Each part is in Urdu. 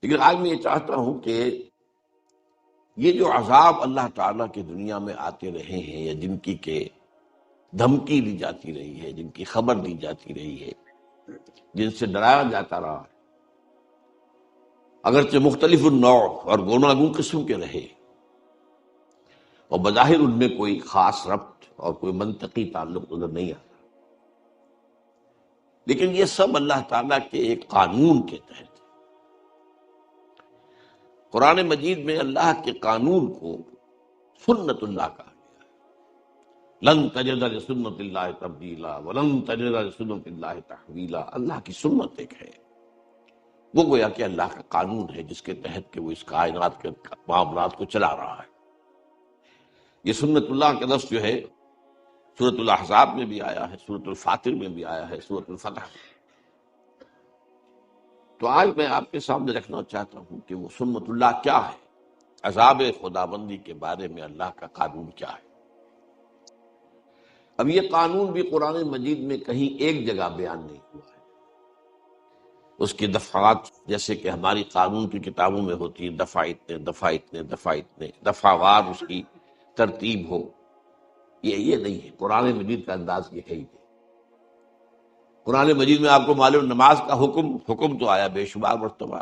لیکن آج میں یہ چاہتا ہوں کہ یہ جو عذاب اللہ تعالیٰ کی دنیا میں آتے رہے ہیں، یا جن کی کہ دھمکی دی جاتی رہی ہے، جن کی خبر دی جاتی رہی ہے، جن سے ڈرایا جاتا رہا ہے، اگرچہ مختلف النوع اور گوناگون قسم کے رہے، اور بظاہر ان میں کوئی خاص ربط اور کوئی منطقی تعلق نظر نہیں آتا، لیکن یہ سب اللہ تعالیٰ کے ایک قانون کے تحت ہے۔ قرآن مجید میں اللہ کے قانون کو سنت اللہ کہا گیا ہے۔ لن تجد لسنت اللہ تبدیلا ولن تجد لسنت اللہ تحویلا۔ اللہ کی سنت ایک ہے، وہ گویا کہ اللہ کا قانون ہے جس کے تحت کہ وہ اس کائنات کے معاملات کو چلا رہا ہے۔ یہ سنت اللہ کا لفظ جو ہے سورۃ الاحزاب میں بھی آیا ہے، سورۃ الفاتر میں بھی آیا ہے، سورۃ الفتح میں۔ تو آج میں آپ کے سامنے رکھنا چاہتا ہوں کہ وہ سنت اللہ کیا ہے، عذاب خدابندی کے بارے میں اللہ کا قانون کیا ہے۔ اب یہ قانون بھی قرآن مجید میں کہیں ایک جگہ بیان نہیں ہوا ہے، اس کی دفعات جیسے کہ ہماری قانون کی کتابوں میں ہوتی ہے، دفعہ اتنے دفعہ اتنے دفعہ اتنے دفعہ وار اس کی ترتیب ہو، یہ نہیں ہے۔ قرآن مجید کا انداز یہ ہے ہی نہیں۔ قرآن مجید میں آپ کو معلوم نماز کا حکم تو آیا بے شمار مرتبہ،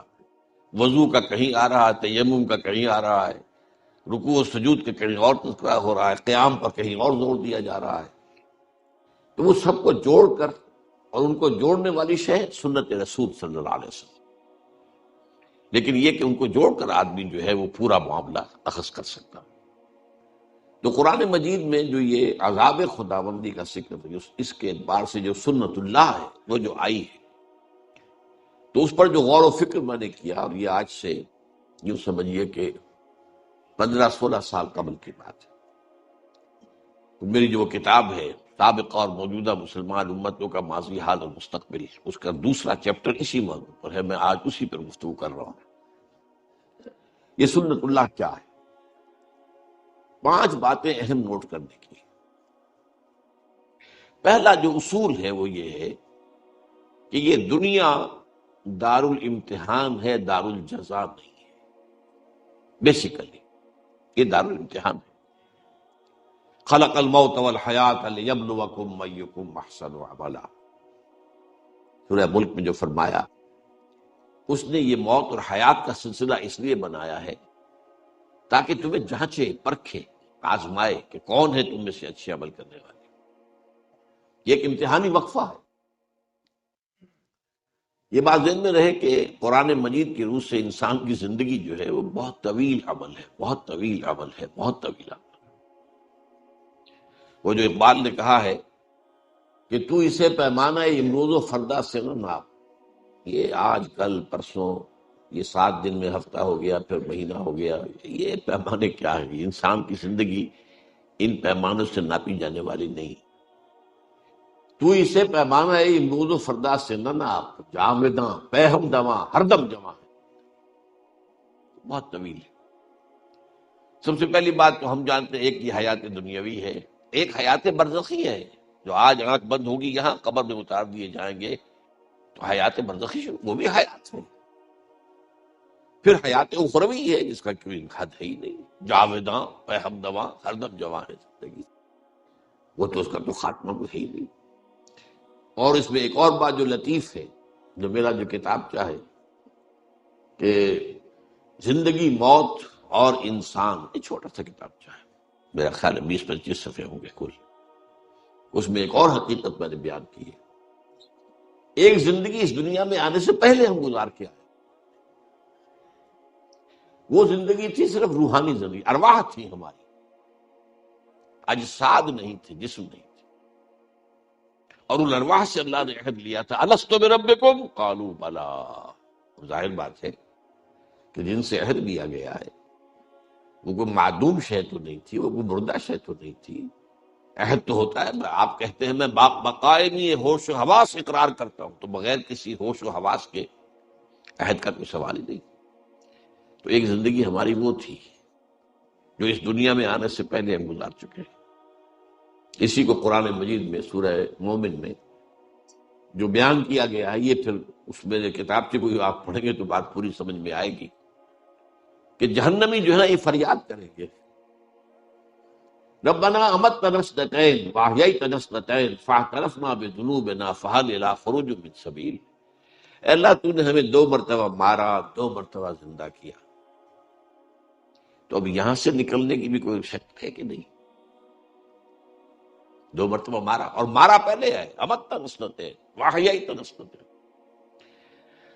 وضو کا کہیں آ رہا ہے، تیمم کا کہیں آ رہا ہے، رکوع و سجود کے کہیں اور تذکرہ ہو رہا ہے، قیام پر کہیں اور زور دیا جا رہا ہے۔ تو وہ سب کو جوڑ کر، اور ان کو جوڑنے والی شے سنت رسول صلی اللہ علیہ وسلم، لیکن یہ کہ ان کو جوڑ کر آدمی جو ہے وہ پورا معاملہ اخذ کر سکتا۔ تو قرآن مجید میں جو یہ عذاب خداوندی کا ذکر ہے، اس کے اعتبار سے جو سنت اللہ ہے وہ جو آئی ہے، تو اس پر جو غور و فکر میں نے کیا، اور یہ آج سے یوں سمجھیے کہ 15-16 سال قبل کی بات ہے، تو میری جو وہ کتاب ہے سابقہ اور موجودہ مسلمان امتوں کا ماضی، حال اور مستقبل، اس کا دوسرا چیپٹر اسی موضوع پر ہے، میں آج اسی پر گفتگو کر رہا ہوں۔ یہ سنت اللہ کیا ہے؟ 5 باتیں اہم نوٹ کرنے کی۔ پہلا جو اصول ہے وہ یہ ہے کہ یہ دنیا دار الامتحان ہے، دار الجزا نہیں ہے۔ بیسیکلی یہ دار الامتحان ہے۔ خلق الموت والحیات لیبلوکم ایکم احسن عملا، سورہ ملک میں جو فرمایا، اس نے یہ موت اور حیات کا سلسلہ اس لیے بنایا ہے تاکہ تمہیں جانچے، پرکھے، آزمائے کہ کون ہے تم میں سے اچھے عمل کرنے والے۔ یہ ایک امتحانی وقفہ ہے۔ یہ بات ذہن میں رہے کہ قرآن مجید کی روح سے انسان کی زندگی جو ہے وہ بہت طویل عمل ہے، بہت طویل عمل ہے، بہت طویل عمل۔ وہ جو اقبال نے کہا ہے کہ تو اسے پیمانہ امروز و فردا سے نہ ناپ، یہ آج کل پرسوں، یہ 7 دن میں ہفتہ ہو گیا، پھر مہینہ ہو گیا، یہ پیمانے کیا ہے؟ انسان کی زندگی ان پیمانوں سے ناپی جانے والی نہیں۔ تو اسے پیمانہ امروز و فردا سے نہ ناپ، جاوداں پہ ہم دواں ہر دم جمع ہے۔ بہت طویل ہے۔ سب سے پہلی بات تو ہم جانتے ہیں ایک یہ حیات دنیاوی ہے، ایک حیات برزخی ہے، جو آج آنکھ بند ہوگی یہاں قبر میں اتار دیے جائیں گے تو حیات برزخی شروع، وہ بھی حیات ہے۔ پھر حیات اخروی ہے جس کا کوئی حد ہے ہی نہیں، جاوداں پہ ہم دواں ہر دم جمع ہے زندگی، وہ تو اس کا تو خاتمہ بھی ہے ہی نہیں۔ اور اس میں ایک اور بات جو لطیف ہے، جو میرا جو کتاب چاہے کہ زندگی، موت اور انسان، یہ چھوٹا سا کتاب چاہے، میرا خیال ہے 20-25 صفحے ہوں گے کل، اس میں ایک اور حقیقت میں نے بیان کی ہے۔ ایک زندگی اس دنیا میں آنے سے پہلے ہم گزار کے آئے، وہ زندگی تھی صرف روحانی زندگی، ارواح تھی ہماری، اجساد نہیں تھے، جسم نہیں تھے، اور ان ارواح سے اللہ نے عہد لیا تھا، الست بربکم قالوا بلی۔ ظاہر بات ہے کہ جن سے عہد لیا گیا ہے وہ کوئی معدوم شے تو نہیں تھی، وہ کوئی مردہ شے تو نہیں تھی۔ عہد تو ہوتا ہے، آپ کہتے ہیں میں بقائمی ہوش و حواس اقرار کرتا ہوں، تو بغیر کسی ہوش و حواس کے عہد کا کوئی سوال ہی نہیں۔ تو ایک زندگی ہماری وہ تھی جو اس دنیا میں آنے سے پہلے ہم گزار چکے ہیں۔ اسی کو قرآن مجید میں سورہ مومن میں جو بیان کیا گیا ہے یہ پھر اس میرے کتاب سے کوئی آپ پڑھیں گے تو بات پوری سمجھ میں آئے گی کہ جہنمی جو ہے نا یہ فریاد کریں گے، ربنا امتنا اثنتین واحییتنا اثنتین فاعترفنا بذنوبنا فہل الی خروج من سبیل۔ اے اللہ تو نے ہمیں 2 مرتبہ مارا، 2 مرتبہ زندہ کیا، تو اب یہاں سے نکلنے کی بھی کوئی شک ہے کہ نہیں؟ 2 مرتبہ مارا، اور مارا پہلے ہے امتنا اثنتین واحییتنا اثنتین،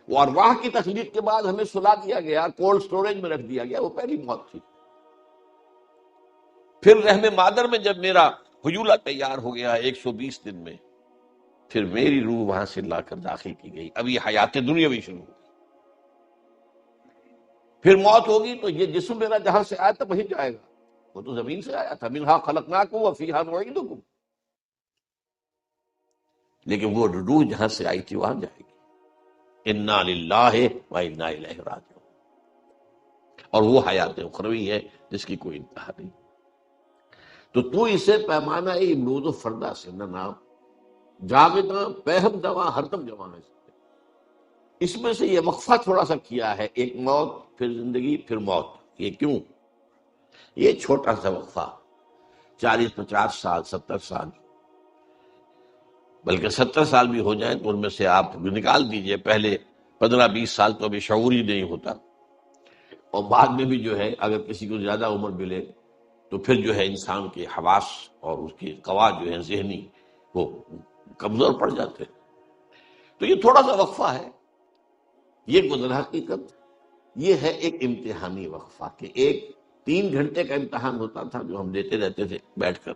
وہ ارواح کی تخلیق کے بعد ہمیں سلا دیا گیا، کولڈ سٹوریج میں رکھ دیا گیا، وہ پہلی موت تھی۔ پھر رحم مادر میں جب میرا حجولہ تیار ہو گیا 120 دن میں، پھر میری روح وہاں سے لا کر داخل کی گئی، اب یہ حیات دنیاوی شروع ہوگی، پھر موت ہوگی تو یہ جسم میرا جہاں سے آیا تھا وہیں جائے گا، وہ تو زمین سے آیا تھا، منہا خلقناکم وفیہا نعیدکم، لیکن وہ روح جہاں سے آئی تھی وہاں جائے گی۔ انا للہ و انا الیہ راجعون، اور وہ حیات اخروی ہے جس کی کوئی انتہا نہیں۔ تو اسے پیمانہ امروز و فردہ سے نہ نام جاویداں پہم دواں ہر دم جوان ہے۔ اس میں سے یہ وقفہ تھوڑا سا کیا ہے، ایک موت پھر زندگی پھر موت، یہ کیوں؟ یہ چھوٹا سا وقفہ 40 50 سال 70 سال، بلکہ 70 سال بھی ہو جائیں تو ان میں سے آپ نکال دیجئے، پہلے 15 20 سال تو ابھی شعور ہی نہیں ہوتا، اور بعد میں بھی جو ہے اگر کسی کو زیادہ عمر ملے تو پھر جو ہے انسان کے حواس اور اس کی قوا جو ہے ذہنی وہ کمزور پڑ جاتے ہیں۔ تو یہ تھوڑا سا وقفہ ہے، یہ گزر حقیقت، یہ ہے ایک امتحانی وقفہ، کہ ایک 3 گھنٹے کا امتحان ہوتا تھا جو ہم دیتے رہتے تھے بیٹھ کر،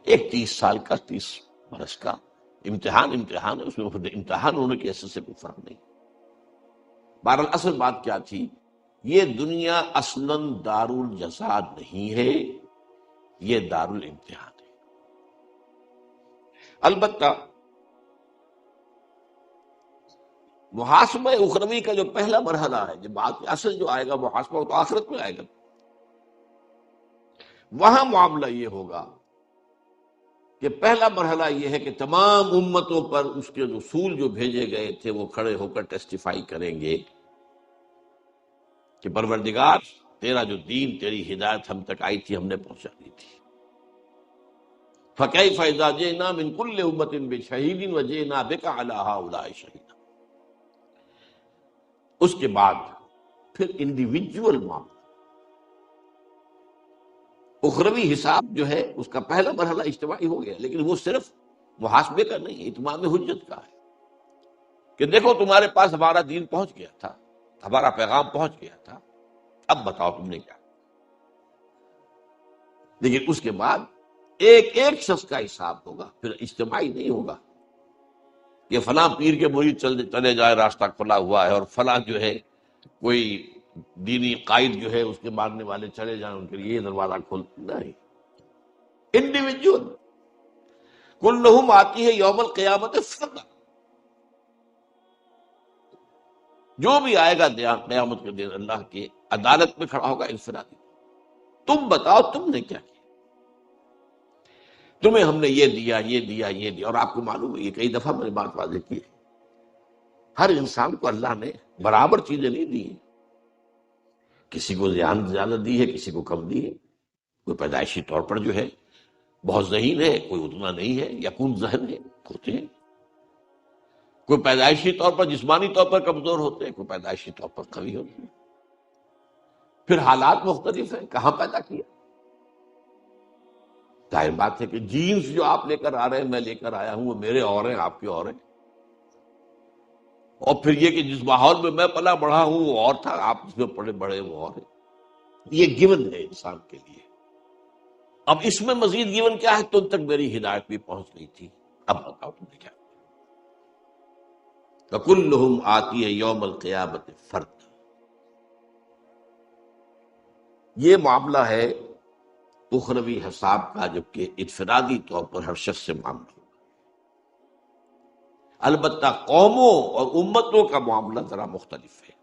ایک 30 سال کا 30 برس کا امتحان ہے، اس میں امتحان ہونے کی حیثیت سے کوئی فرق نہیں۔ بہرحال اصل بات کیا تھی، یہ دنیا اصلاً دار الجزا نہیں ہے، یہ دار الامتحان ہے۔ البتہ محاسبہ اخروی کا جو پہلا مرحلہ ہے، جب بات اصل جو آئے گا محاسبہ، وہ تو آخرت میں آئے گا، وہاں معاملہ یہ ہوگا کہ پہلا مرحلہ یہ ہے کہ تمام امتوں پر اس کے رسول جو بھیجے گئے تھے وہ کھڑے ہو کر ٹیسٹیفائی کریں گے کہ پروردگار تیرا جو دین، تیری ہدایت ہم تک آئی تھی، ہم نے پہنچا دی تھی۔ فَكَيْفَ إِذَا جِئْنَا مِن كُلِّ أُمَّةٍ بِشَهِيدٍ وَجِئْنَا بِكَ عَلَىٰ هَٰؤُلَاءِ شَهِيدًا۔ اس کے بعد پھر انڈیویجول معاملہ، اخروی حساب جو ہے اس کا پہلا مرحلہ اجتماعی ہو گیا، لیکن وہ صرف محاسبے کا نہیں، اتمام حجت کا ہے، کہ دیکھو تمہارے پاس ہمارا دین پہنچ گیا تھا، ہمارا پیغام پہنچ گیا تھا، اب بتاؤ تم نے کیا۔ لیکن اس کے بعد ایک ایک شخص کا حساب ہوگا، پھر اجتماعی نہیں ہوگا کہ فلاں پیر کے مرید چلے جائے راستہ کھلا ہوا ہے، اور فلاں جو ہے کوئی دینی قائد جو ہے اس کے ماننے والے چلے جائیں، ان کے لیے یہ دروازہ کھول نہیں۔ انڈیویجول کلہم آتی ہے یوم القیامت فردا، جو بھی آئے گا قیامت کے دن اللہ کی عدالت میں کھڑا ہوگا انفرادی۔ تم بتاؤ تم نے کیا کیا، تمہیں ہم نے یہ دیا یہ دیا یہ دیا۔ اور آپ کو معلوم ہے، یہ کئی دفعہ میں نے بات واضح کی ہے، ہر انسان کو اللہ نے برابر چیزیں نہیں دی ہیں، کسی کو زیادہ دی ہے، کسی کو کم دی ہے، کوئی پیدائشی طور پر جو ہے بہت ذہین ہے، کوئی اتنا نہیں ہے، یکون ذہن ہے ہوتے ہیں، کوئی پیدائشی طور پر جسمانی طور پر کمزور ہوتے ہیں، کوئی پیدائشی طور پر قوی ہوتے ہیں، پھر حالات مختلف ہیں، کہاں پیدا کیا۔ ظاہر بات ہے کہ جینز جو آپ لے کر آ رہے ہیں، میں لے کر آیا ہوں، وہ میرے اور ہیں، آپ کے اور ہیں، اور پھر یہ کہ جس ماحول میں میں پلا بڑھا ہوں وہ اور تھا، آپ جس میں پڑے بڑے وہ اور ہیں، یہ گیون ہے انسان کے لیے۔ اب اس میں مزید گیون کیا ہے، تم تک میری ہدایت بھی پہنچ گئی تھی، اب بتاؤ تم نے کیا۔ فَكُلُّهُمْ آتِيَ يَوْمَ الْقِيَامَةِ فَرْدًا، یہ معاملہ ہے اخروی حساب کا، جبکہ انفرادی طور پر ہر شخص سے معاملہ ہوگا۔ البتہ قوموں اور امتوں کا معاملہ ذرا مختلف ہے،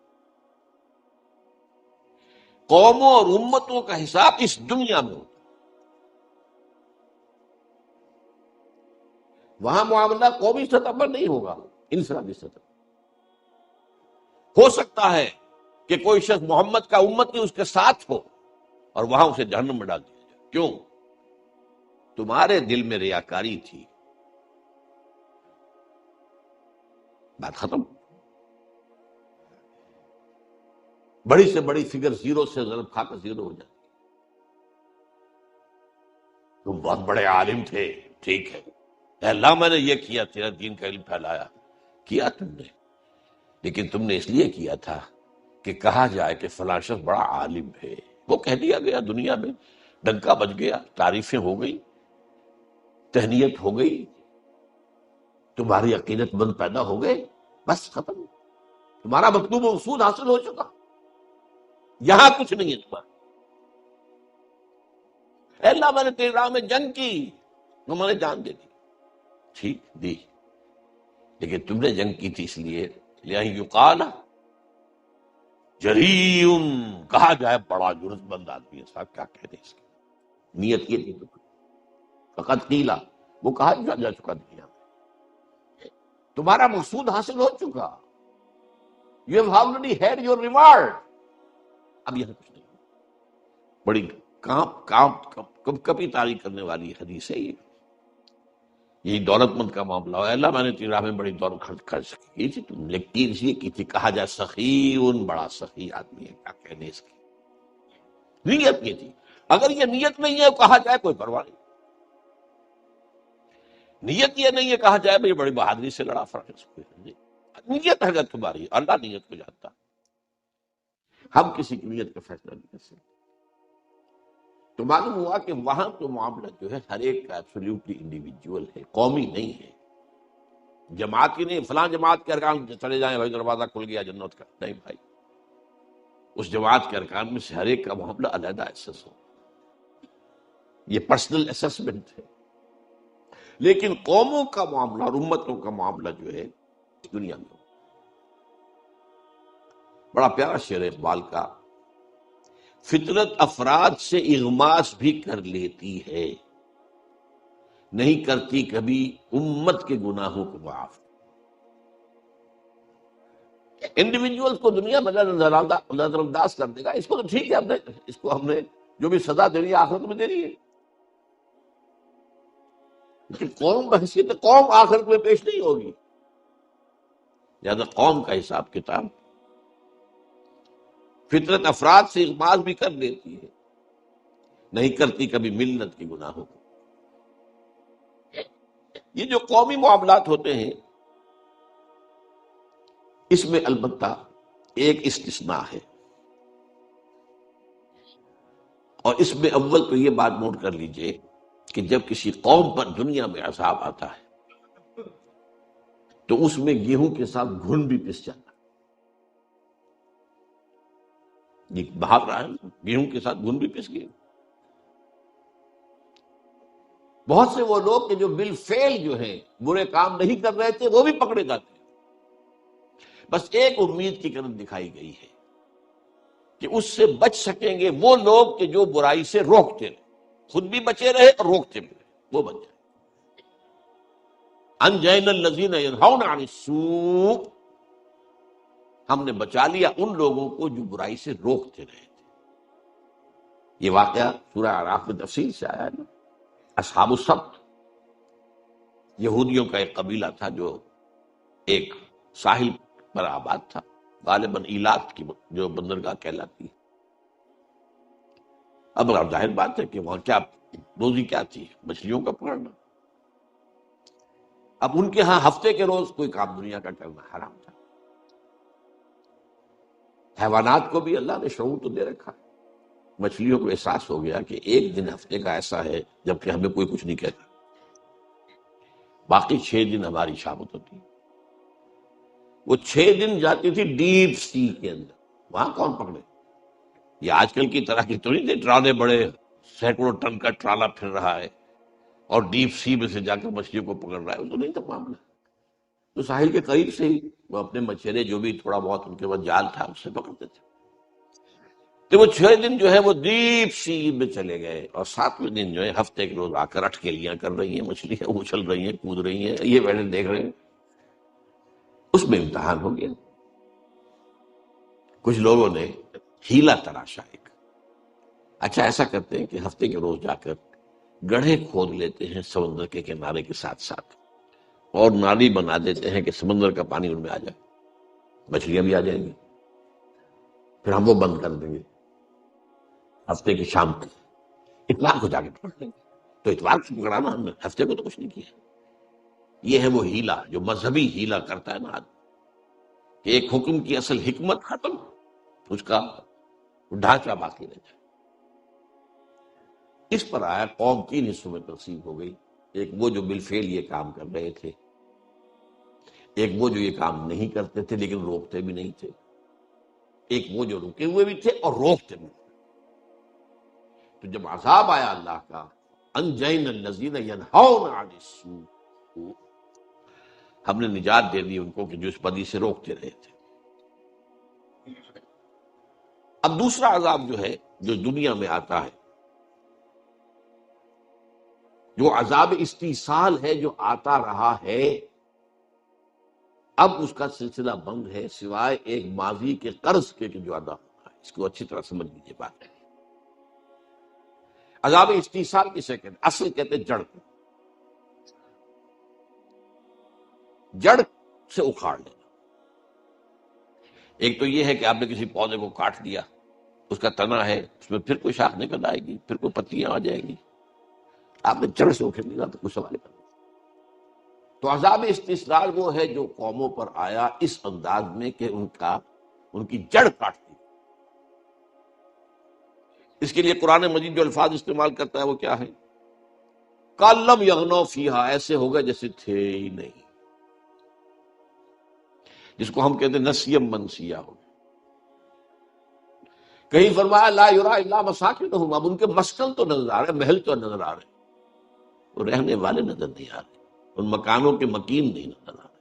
قوموں اور امتوں کا حساب اس دنیا میں ہوتا ہے، وہاں معاملہ قومی سطح پر نہیں ہوگا، انفرادی سطح ہو سکتا ہے کہ کوئی شخص محمد کا امتی اس کے ساتھ ہو اور وہاں اسے جہنم میں ڈال دیا جائے۔ کیوں؟ تمہارے دل میں ریاکاری تھی، بات ختم۔ بڑی سے بڑی فگر زیرو سے ضرب کھا کر زیرو ہو جاتی۔ تم بہت بڑے عالم تھے، ٹھیک ہے، اے اللہ میں نے یہ کیا، تیرا دین کا علم پھیلایا، کیا تم نے، لیکن تم نے اس لیے کیا تھا کہ کہا جائے کہ فلاں شخص بڑا عالم ہے۔ وہ کہہ دیا گیا، دنیا میں ڈنکا بج گیا، تعریفیں ہو گئی، تہنیت ہو گئی، تمہاری عقیدت مند پیدا ہو گئے، بس ختم، تمہارا مطلوب و مقصود حاصل ہو چکا، یہاں کچھ نہیں ہے تمہارا۔ اے اللہ میں نے تیری راہ میں جنگ کی، تم نے جان دے دی، ٹھیک دی، لیکن تم نے جنگ کی تھی اس لیے یقال جریء، کہا جائے بڑا جرت مند آدمی ہے، صاحب کیا کہہ دیں اس کی نیت یہ تھی، فقط قیلا، وہ کہا جا چکا دنیا میں، تمہارا مقصود حاصل ہو چکا، you have already had your reward, اب یہاں کچھ نہیں۔ بڑی کب کبھی تاریخ کرنے والی حدیث ہے یہ، یہی دولت مند کا معاملہ ہو، اے اللہ میں نے تیری راہ میں بڑی دولت خرچ کی تھی، تم نے کی اس لیے کی تھی، کہا جائے سخی، بڑا سخی آدمی ہے، کیا کہنے اس کی، نیت یہ تھی۔ اگر یہ نیت نہیں ہے کہا جائے کوئی پرواہ نہیں، نیت یہ نہیں ہے کہا جائے بھائی بڑی بہادری سے لڑا فرق، نیت اگر تمہاری، اللہ نیت کو جانتا، ہم کسی کی نیت کا فیصلہ نہیں کر سکتے۔ تو معلوم ہوا کہ وہاں تو معاملہ جو ہے ہر ایک کا ایبسولیوٹلی انڈیویجول ہے، قومی نہیں ہے، جماعت کی نہیں، فلاں جماعت کے ارکان چلے جائیں بھائی دروازہ کھل گیا جنت کا، نہیں بھائی، اس جماعت کے ارکان میں سے ہر ایک کا معاملہ علیحدہ ایسس ہو، یہ پرسنل اسسمنٹ ہے۔ لیکن قوموں کا معاملہ اور امتوں کا معاملہ جو ہے اس دنیا میں بڑا پیارا شعر ہے اقبال کا، فطرت افراد سے اغماس بھی کر لیتی ہے، نہیں کرتی کبھی امت کے گناہوں کو معاف۔ انڈیویجولز کو دنیا میں نظر انداز کر دے گا، اس کو تو ٹھیک ہے، اس کو ہم نے جو بھی سزا دینی ہے آخرت میں دینی ہے، لیکن قوم بحیثیت قوم آخرت میں پیش نہیں ہوگی، لہذا قوم کا حساب کتاب فطرت افراد سے اغماس بھی کر لیتی ہے، نہیں کرتی کبھی ملت کے گناہوں کو۔ یہ جو قومی معاملات ہوتے ہیں اس میں البتہ ایک استثناء ہے، اور اس میں اول تو یہ بات نوٹ کر لیجئے کہ جب کسی قوم پر دنیا میں عذاب آتا ہے تو اس میں گیہوں کے ساتھ گھن بھی پس جاتا ہے، یہ بہار رہا ہے، گیہوں کے ساتھ گھن بھی پس گئے۔ بہت سے وہ لوگ کہ جو بالفعل جو ہیں برے کام نہیں کر رہے تھے وہ بھی پکڑے جاتے ہیں، بس ایک امید کی کرن دکھائی گئی ہے کہ اس سے بچ سکیں گے وہ لوگ کہ جو برائی سے روکتے رہے، خود بھی بچے رہے اور روکتے بھی رہے، وہ بچ جائے۔ انجینا الذین ینہون عن السوء، ہم نے بچا لیا ان لوگوں کو جو برائی سے روکتے رہے تھے۔ یہ واقعہ سورہ اعراف میں تفصیل سے آیا ہے نا۔ اصحاب السبت یہودیوں کا ایک قبیلہ تھا جو ایک ساحل پر آباد تھا، غالباً ایلات کی جو بندرگاہ کہلاتی ہے۔ اب ظاہر بات ہے کہ وہاں کیا روزی کیا تھی، مچھلیوں کا پکڑنا۔ اب ان کے ہاں ہفتے کے روز کوئی کام دنیا کا کرنا حرام تھا۔ حیوانات کو بھی اللہ نے شعور تو دے رکھا، مچھلیوں کو احساس ہو گیا کہ ایک دن ہفتے کا ایسا ہے جبکہ ہمیں کوئی کچھ نہیں کہتا، باقی 6 دن ہماری شامت ہوتی۔ وہ 6 دن جاتی تھی ڈیپ سی کے اندر، وہاں کون پکڑے؟ یہ آج کل کی طرح کی تو نہیں تھے ٹرالے بڑے سینکڑوں ٹن کا ٹرالا پھر رہا ہے اور ڈیپ سی میں سے جا کر مچھلیوں کو پکڑ رہا ہے، وہ تو نہیں تھا معاملہ۔ تو ساحل کے قریب سے ہی وہ اپنے مچھرے جو بھی تھوڑا بہت ان کے پاس جال تھا اس سے پکڑتے تھے۔ تو وہ 6 دن جو ہے وہ ڈیپ سی میں چلے گئے، اور 7ویں دن جو ہے ہفتے کے روز آ کر اٹکیلیاں کر رہی ہیں، مچھلیاں اچھل رہی ہیں، کود رہی ہیں، یہ بیٹھے دیکھ رہے ہیں۔ اس میں امتحان ہو گیا۔ کچھ لوگوں نے ہیلا تراشا ایک، اچھا ایسا کرتے ہیں کہ ہفتے کے روز جا کر گڑھے کھود لیتے ہیں سمندر کے کنارے کے ساتھ ساتھ، اور نالی بنا دیتے ہیں کہ سمندر کا پانی ان میں آ جائے، مچھلیاں بھی آ جائیں گی، پھر ہم وہ بند کر دیں گے ہفتے کی شام تک، اتوار کو جا کے پکڑ لیں گے۔ تو اتوار کو پکڑانا ہم نے، ہفتے کو تو کچھ نہیں کیا۔ یہ ہے وہ ہیلا جو مذہبی ہیلا کرتا ہے نا آدمی، کہ ایک حکم کی اصل حکمت ختم، اس کا ڈھانچہ باقی رہ جائے۔ اس پر آیا قوم 3 حصوں میں تقسیم ہو گئی، ایک وہ جو بالفعل یہ کام کر رہے تھے، ایک وہ جو یہ کام نہیں کرتے تھے لیکن روکتے بھی نہیں تھے، ایک وہ جو رکے ہوئے بھی تھے اور روکتے بھی۔ تو جب عذاب آیا اللہ کا، انجینا الذین ینہون عن السوء، ہم نے نجات دے دی ان کو کہ جو اس بدی سے روکتے رہے تھے۔ اب دوسرا عذاب جو ہے جو دنیا میں آتا ہے، جو عذاب استیصال ہے، جو آتا رہا ہے، اب اس کا سلسلہ بند ہے سوائے ایک ماضی کے قرض کے کہ جو ادا ہونا ہے۔ اس کو اچھی طرح سمجھ لیجیے بات ہے۔ عذاب استیصال کسے کہتے ہیں؟ اصل کہتے ہیں جڑ کو، جڑ سے اکھاڑ لینا۔ ایک تو یہ ہے کہ آپ نے کسی پودے کو کاٹ دیا، اس کا تنا ہے، اس میں پھر کوئی شاخ نکل آئے گی، پھر کوئی پتیاں آ جائیں گی، آپ نے جڑ سے اکھیڑ لیا تو کچھ سوال نہیں۔ تو عذاب استثناء وہ ہے جو قوموں پر آیا اس انداز میں کہ ان کی جڑ کاٹ دی۔ اس کے لیے قرآن مجید جو الفاظ استعمال کرتا ہے وہ کیا ہے؟ کالم یغنو فیہا، ایسے ہوگا جیسے تھے ہی نہیں، جس کو ہم کہتے ہیں نسیم منسیہ ہو۔ کہیں فرمایا لا یرا الا مساکنہم، اب ان کے مسکن تو نظر آ رہے ہیں، محل تو نظر آ رہے ہیں، وہ رہنے والے نظر نہیں آ رہے، ان مکانوں کے مکین نہیں نظر آ رہے۔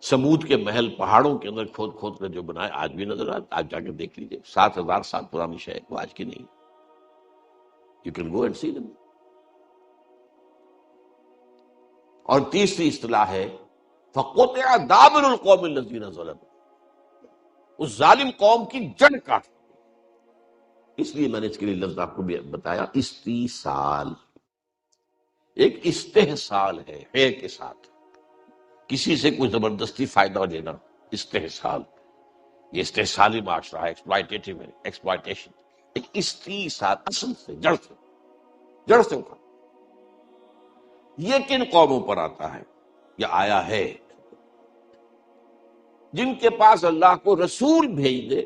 سمود کے محل پہاڑوں کے اندر کھود کھود کر جو بنائے آج بھی نظر آتے، آج جا کے دیکھ لیجیے، 7,000 سال پرانی شہر وہ آج کی نہیں، یو کین گو اینڈ سی دم۔ اور تیسری اصطلاح ہے فَقُطِعَ دَابِرُ الْقَوْمِ الَّذِينَ ظَلَمُوا، اس ظالم قوم کی جڑ کاٹ۔ اس لیے میں نے اس کے لیے لفظ آپ کو بھی بتایا، استیصال ایک استحصال ہے، ہے کے ساتھ کسی سے کوئی زبردستی فائدہ لینا، استحصال، یہ استحصالی معاشرہ ہے، ایکسپلائٹیٹو ہے، ایکسپلائٹیشن، ایک استیصال اصل سے جڑ سے اٹھا۔ یہ کن قوموں پر آتا ہے یا آیا ہے؟ جن کے پاس اللہ کو رسول بھیج دے،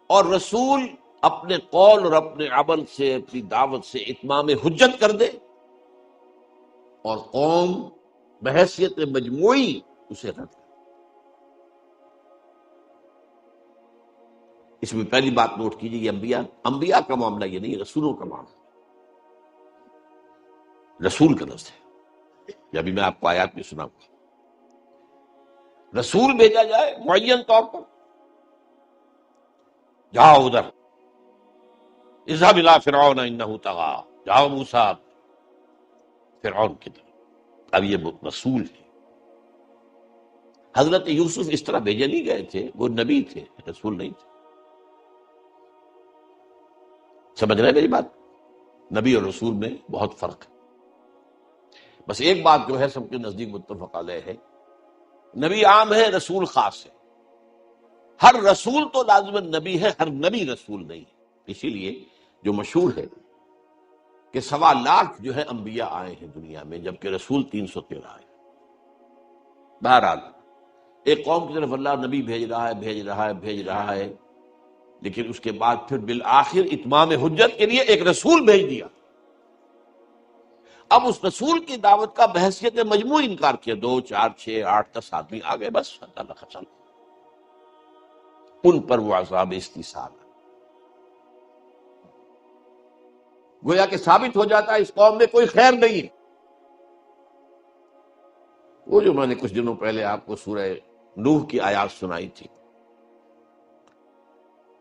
اور رسول اپنے قول اور اپنے عمل سے، اپنی دعوت سے اتمام حجت کر دے، اور قوم بحیثیت مجموعی اسے رد کرے۔ اس میں پہلی بات نوٹ کیجیے، یہ انبیاء کا معاملہ یہ نہیں، رسولوں کا معاملہ، رسول کا لفظ ہے۔ یہ ابھی میں آپ کو آیات میں سناؤں گا۔ رسول بھیجا جائے معین طور پر، جاؤ ادھر، اذهب الى فرعون انه طغى، جاؤ موسیٰ فرعون کی طرف۔ اب یہ رسول ہے۔ حضرت یوسف اس طرح بھیجے نہیں گئے تھے، وہ نبی تھے، رسول نہیں تھے۔ سمجھ رہے ہیں میری بات؟ نبی اور رسول میں بہت فرق ہے۔ بس ایک بات جو ہے سب کے نزدیک متفق علیہ ہے، نبی عام ہے، رسول خاص ہے۔ ہر رسول تو لازماً نبی ہے، ہر نبی رسول نہیں ہے۔ اسی لیے جو مشہور ہے کہ 1.25 جو ہے انبیاء آئے ہیں دنیا میں، جبکہ رسول 313 آئے۔ بہرحال ایک قوم کی طرف اللہ نبی بھیج رہا ہے، لیکن اس کے بعد پھر بالآخر اتمام حجت کے لیے ایک رسول بھیج دیا۔ اب اس رسول کی دعوت کا بحیثیت مجموعی انکار کیا، 2 4 6 8 10 آدمی آ گئے، بس اللہ خسن، ان پر وہ عذاب استیصال ہے۔ گویا کہ ثابت ہو جاتا ہے اس قوم میں کوئی خیر نہیں ہے۔ وہ جو میں نے کچھ دنوں پہلے آپ کو سورہ نوح کی آیات سنائی تھی،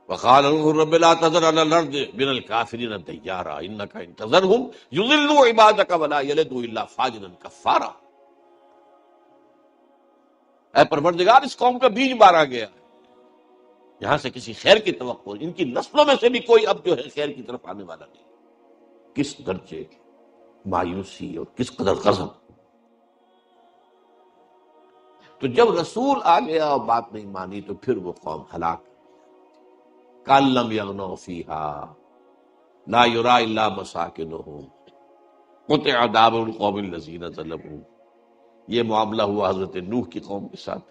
وقال رب لا تذر على الارض من الكافرين ديارا انك ان تذرهم يضلوا عبادك ولا يلدوا الا فاجرا كفارا. اے پروردگار اس قوم کا بیج مارا گیا، یہاں سے کسی خیر کی توقع، ان کی نسلوں میں سے بھی کوئی اب جو ہے خیر کی طرف آنے والا نہیں. کس درجے کی مایوسی اور کس قدر غضب. تو جب رسول آ گیا اور بات نہیں مانی تو پھر وہ قوم ہلاک. کأن لم یغنوا فیہا لا یری الا مساکنہم قطع دابر القوم الذین ظلموا. یہ معاملہ ہوا حضرت نوح کی قوم کے ساتھ،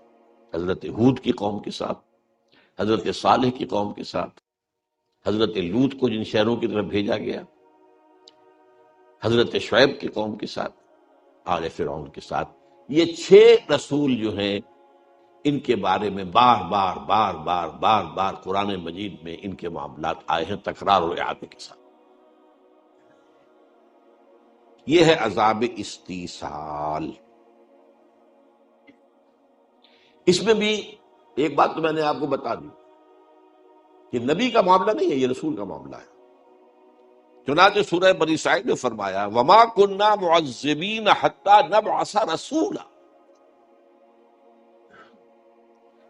حضرت ہود کی قوم کے ساتھ، حضرت صالح کی قوم کے ساتھ، حضرت لوط کو جن شہروں کی طرف بھیجا گیا، حضرت شعیب کی قوم کے ساتھ، آل فرعون کے ساتھ. یہ 6 رسول جو ہیں ان کے بارے میں بار بار بار بار بار بار قرآن مجید میں ان کے معاملات آئے ہیں تکرار و اعادے کے ساتھ. یہ ہے عذاب استیصال. اس میں بھی ایک بات تو میں نے آپ کو بتا دی کہ نبی کا معاملہ نہیں ہے، یہ رسول کا معاملہ ہے. چنانچہ سورہ بنی اسرائیل میں فرمایا وما كنا معذبین حتی نبعث رسولا.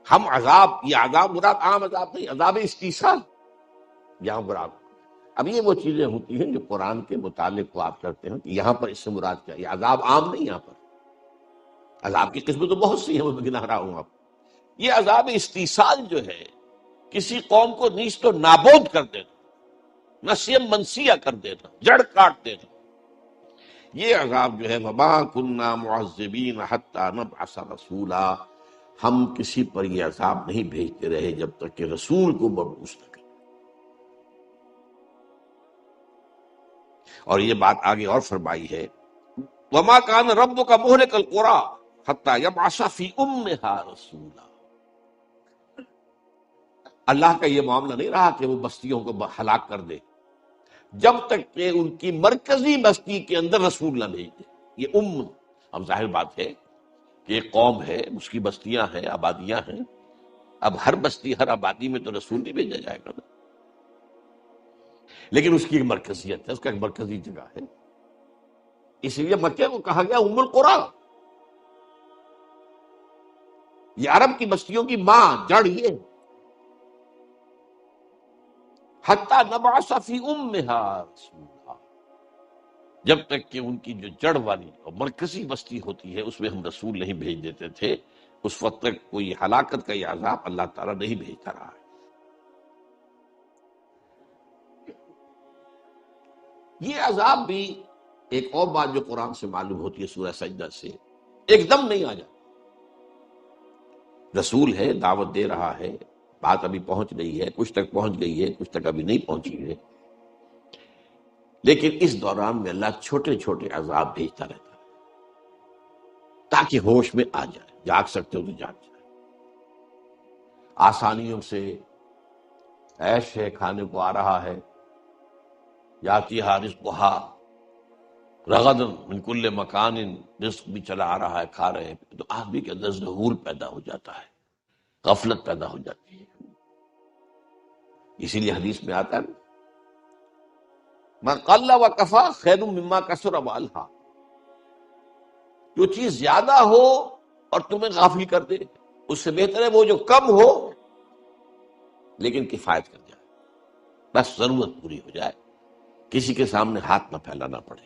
ہم عذاب، یہ عذاب مراد عام عذاب نہیں، عذاب استیصال یہاں مراد. اب یہ وہ چیزیں ہوتی ہیں جو قرآن کے متعلق کو آپ کرتے ہیں کہ یہاں پر اس سے مراد کیا. یہ عذاب عام نہیں، یہاں پر عذاب کی قسمیں تو بہت سی ہیں، میں گنا رہا ہوں. اب یہ عذاب استیصال جو ہے کسی قوم کو نیست و نابود کر دینا، نسیم منسیہ کر دینا، جڑ کاٹ دینا. یہ عذاب جو ہے وما كنا معذبین حتی نبعث رسولا، ہم کسی پر یہ عذاب نہیں بھیجتے رہے جب تک کہ رسول کو مبعوث نہ کریں. اور یہ بات آگے اور فرمائی ہے وما كان ربك مهلك القرى حتى يبعث في امها رسولا. اللہ کا یہ معاملہ نہیں رہا کہ وہ بستیوں کو ہلاک کر دے جب تک کہ ان کی مرکزی بستی کے اندر رسول نہ بھیج دے. یہ اب ظاہر بات ہے کہ ایک قوم ہے، اس کی بستیاں ہیں، آبادیاں ہیں. اب ہر بستی، ہر آبادی میں تو رسول نہیں بھیجا جائے گا نا، لیکن اس کی ایک مرکزیت ہے، اس کا ایک مرکزی جگہ ہے. اس لیے مکہ کو کہا گیا ام القرى. یہ عرب کی بستیوں کی ماں، جڑ یہ. حتی نبعث فی امہا رسولا، جب تک کہ ان کی جو جڑ والی اور مرکزی بستی ہوتی ہے اس میں ہم رسول نہیں بھیج دیتے تھے، اس وقت تک کوئی ہلاکت کا یہ عذاب اللہ تعالیٰ نہیں بھیجتا رہا ہے. یہ عذاب بھی ایک اور بات جو قرآن سے معلوم ہوتی ہے سورہ سجدہ سے، ایک دم نہیں آ جاتا. رسول ہے، دعوت دے رہا ہے، بات ابھی پہنچ رہی ہے، کچھ تک پہنچ گئی ہے، کچھ تک ابھی نہیں پہنچی ہے، لیکن اس دوران میں اللہ چھوٹے چھوٹے عذاب بھیجتا رہتا ہے تاکہ ہوش میں آ جائے. جاگ سکتے ہو تو جاگ جائے. آسانیوں سے عیش ہے، کھانے کو آ رہا ہے، یاتیہا رزقہا رغدن من کل مکان، رزق بھی چلا آ رہا ہے، کھا رہے ہیں، تو آدمی کے اندر ظہور پیدا ہو جاتا ہے، غفلت پیدا ہو جاتی ہے. اسی لیے حدیث میں آتا ہے ما قل و کفا خیر مما کثر و الہا. جو چیز زیادہ ہو اور تمہیں غافل کر دے اس سے بہتر ہے وہ جو کم ہو لیکن کفایت کر جائے، بس ضرورت پوری ہو جائے، کسی کے سامنے ہاتھ نہ پھیلانا پڑے،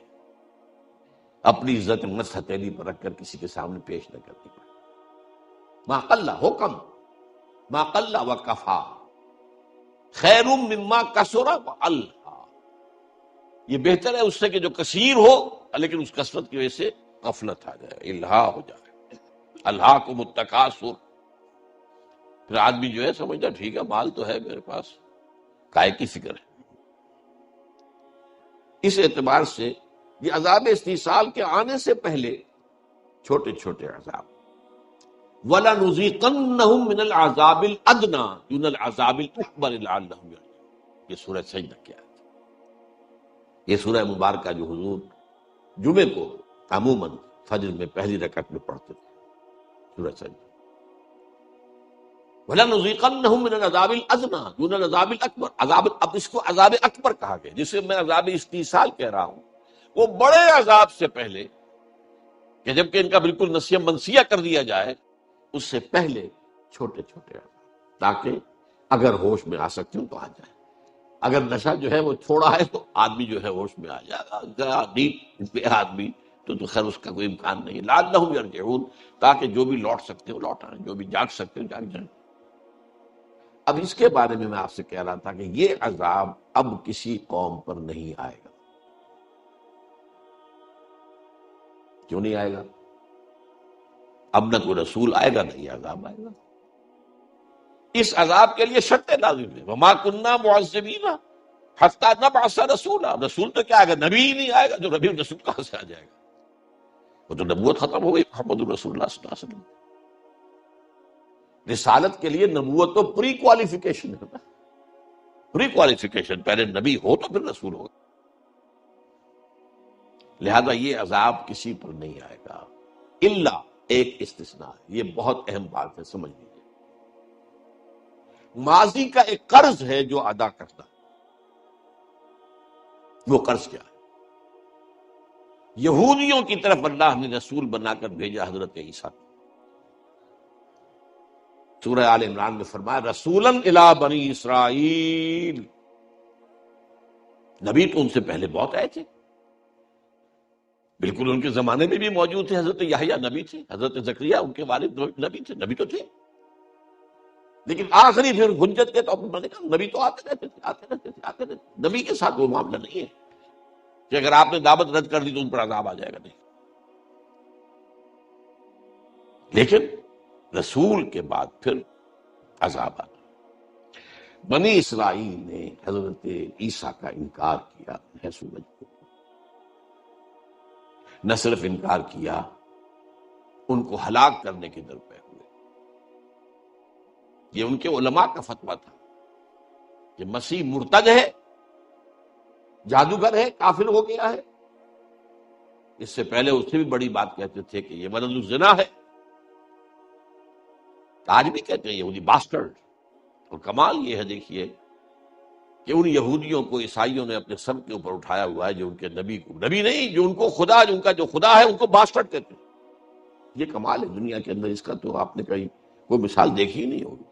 اپنی عزت نفس ہتھیلی پر رکھ کر کسی کے سامنے پیش نہ کرنی پڑے. ما قل ہو کم، ما قل و کفا خیر مما کثر و الہا. یہ بہتر ہے اس سے کہ جو کثیر ہو لیکن اس کثرت کی وجہ سے غفلت آ جائے، الہا ہو جائے. الہاکم التکاثر. پھر آدمی جو ہے سمجھتا ٹھیک ہے مال تو ہے میرے پاس، کائے کی فکر ہے. اس اعتبار سے یہ عذاب استیصال کے آنے سے پہلے چھوٹے چھوٹے عذاب. وَلَنُذِيقَنَّهُم مِّنَ الْعَذَابِ الْأَدْنَىٰ دُونَ الْعَذَابِ الْأَكْبَرِ لَعَلَّهُمْ يَرْجِعُونَ. یہ سورہ سجدہ کیا ہے؟ یہ سورہ مبارکہ جو حضور جمعے کو عموماً فجر میں پہلی رکعت میں پڑھتے تھے، سورہ سجدہ. وَلَنُذِيقَنَّهُم مِّنَ الْعَذَابِ الْأَدْنَىٰ دُونَ الْعَذَابِ الْأَكْبَرِ، اب اس کو عذاب اکبر کہا گیا، جسے میں عذاب استیصال کہہ رہا ہوں، وہ بڑے عذاب سے پہلے کہ جبکہ ان کا بالکل نسیہ منسیہ کر دیا جائے، اس سے پہلے چھوٹے چھوٹے عذاب، تاکہ اگر ہوش میں آ سکتے ہوں تو آ جائے۔ اگر نشہ جو ہے وہ تھوڑا ہے تو آدمی جو ہے ہوش میں آ جائے گا، ذرا ڈیپ بے آدمی تو خیر اس کا کوئی امکان نہیں، لعلہم یرجعون، تاکہ جو بھی لوٹ سکتے ہو لوٹ آئیں، جو بھی جاگ سکتے ہو جاگ جائیں۔ اب اس کے بارے میں آپ سے کہہ رہا تھا کہ یہ عذاب اب کسی قوم پر نہیں آئے گا۔ کیوں نہیں آئے گا؟ اب نہ کوئی رسول آئے گا نہ یہ عذاب آئے گا۔ اس عذاب کے لیے شرطیں لازم ہیں، وما کننا معذبین حتی نبعث رسولا، رسول تو کیا آئے گا، نبی ہی نہیں آئے گا، جو نبی رسول کہاں سے آ جائے گا؟ وہ تو نبوت ختم ہو گئی، محمد رسول اللہ صلی اللہ علیہ وسلم۔ رسالت کے لیے نبوت تو پری کوالیفیکیشن ہے نا، پری کوالیفیکیشن، پہلے نبی ہو تو پھر رسول ہو۔ لہذا یہ عذاب کسی پر نہیں آئے گا، الا ایک استثناء ہے، یہ بہت اہم بات ہے، سمجھ لیجیے۔ ماضی کا ایک قرض ہے جو ادا کرنا، وہ قرض کیا ہے؟ یہودیوں کی طرف اللہ نے رسول بنا کر بھیجا حضرت عیسیٰ کو۔ سورہ آل عمران میں فرمایا رسولاً الی بنی اسرائیل، نبی تو ان سے پہلے بہت آئے تھے، بالکل ان کے زمانے میں بھی موجود تھے، حضرت یحییٰ نبی تھے، حضرت زکریا ان کے والد نبی تھے، نبی تو تھے، لیکن آخری پھر حجت کے طور پر میں نے کہا نبی تو آتے رہتے تھے، آتے رہتے تھے، آتے رہتے تھے۔ نبی کے ساتھ وہ معاملہ نہیں ہے کہ اگر آپ نے دعوت رد کر دی تو ان پر عذاب آ جائے گا، نہیں۔ لیکن رسول کے بعد پھر عذاب آتا۔ بنی اسرائیل نے حضرت عیسیٰ کا انکار کیا ہے سورج کو، نہ صرف انکار کیا، ان کو ہلاک کرنے کے درپے ہوئے۔ یہ ان کے علماء کا فتویٰ تھا کہ مسیح مرتد ہے، جادوگر ہے، کافر ہو گیا ہے۔ اس سے پہلے اس سے بھی بڑی بات کہتے تھے کہ یہ ولد الزنا ہے، آج بھی کہتے ہیں یہودی باسٹرڈ۔ اور کمال یہ ہے دیکھیے کہ ان یہودیوں کو عیسائیوں نے اپنے سر کے اوپر اٹھایا ہوا ہے، جو ان کے نبی کو، نبی نہیں، جو ان کو خدا، جو ان کا جو خدا ہے، ان کو باسٹرڈ کہتے ہیں۔ یہ کمال ہے دنیا کے اندر، اس کا تو آپ نے کہیں کوئی مثال دیکھی ہی نہیں ہوگی۔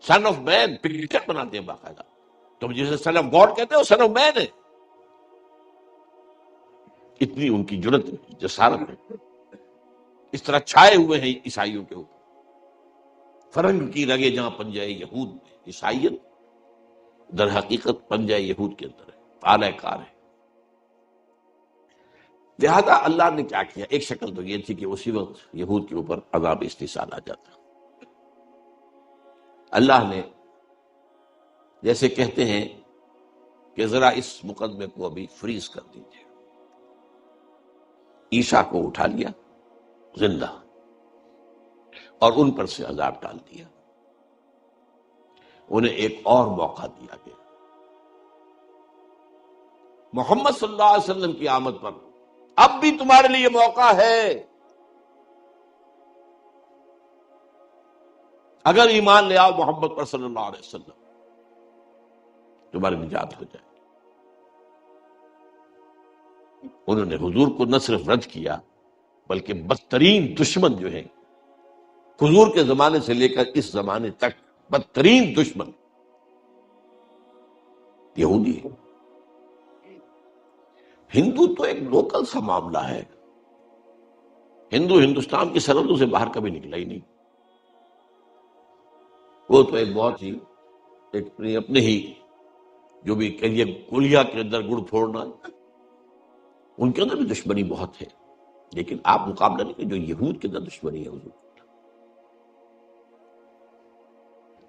سن آف مین پکچر بناتے ہیں باقاعدہ، تم جسے سن آف گاڈ کہتے ہو سن آف مین ہے۔ اتنی ان کی جرت ہے، جسارت ہے، اس طرح چھائے ہوئے ہیں عیسائیوں کے اوپر۔ فرنگ کی رگے جہاں پنجہ یہود میں، عیسائیت در حقیقت پنجہ یہود کے اندر ہے، اعلی کار ہے۔ لہذا اللہ نے کیا کیا، ایک شکل تو یہ تھی کہ اسی وقت یہود کے اوپر عذاب استحصال آ جاتا۔ اللہ نے جیسے کہتے ہیں کہ ذرا اس مقدمے کو ابھی فریز کر دیجیے، عیسیٰ کو اٹھا لیا زندہ اور ان پر سے عذاب ڈال دیا، انہیں ایک اور موقع دیا گیا۔ محمد صلی اللہ علیہ وسلم کی آمد پر اب بھی تمہارے لیے موقع ہے، اگر ایمان لے آؤ محمد پر صلی اللہ علیہ وسلم، تمہاری نجات ہو جائے۔ انہوں نے حضور کو نہ صرف رد کیا بلکہ بدترین دشمن جو ہیں، حضور کے زمانے سے لے کر اس زمانے تک بدترین دشمن یہودی ہے۔ ہندو تو ایک لوکل سا معاملہ ہے، ہندو ہندوستان کی سرحدوں سے باہر کبھی نکلا ہی نہیں، وہ تو ایک بہت ہی ایک اپنے ہی جو بھی کہیے گولیا کے اندر گڑ پھوڑنا، ان کے اندر بھی دشمنی بہت ہے، لیکن آپ مقابلہ نہیں کہ جو یہود کے اندر دشمنی ہے حضور۔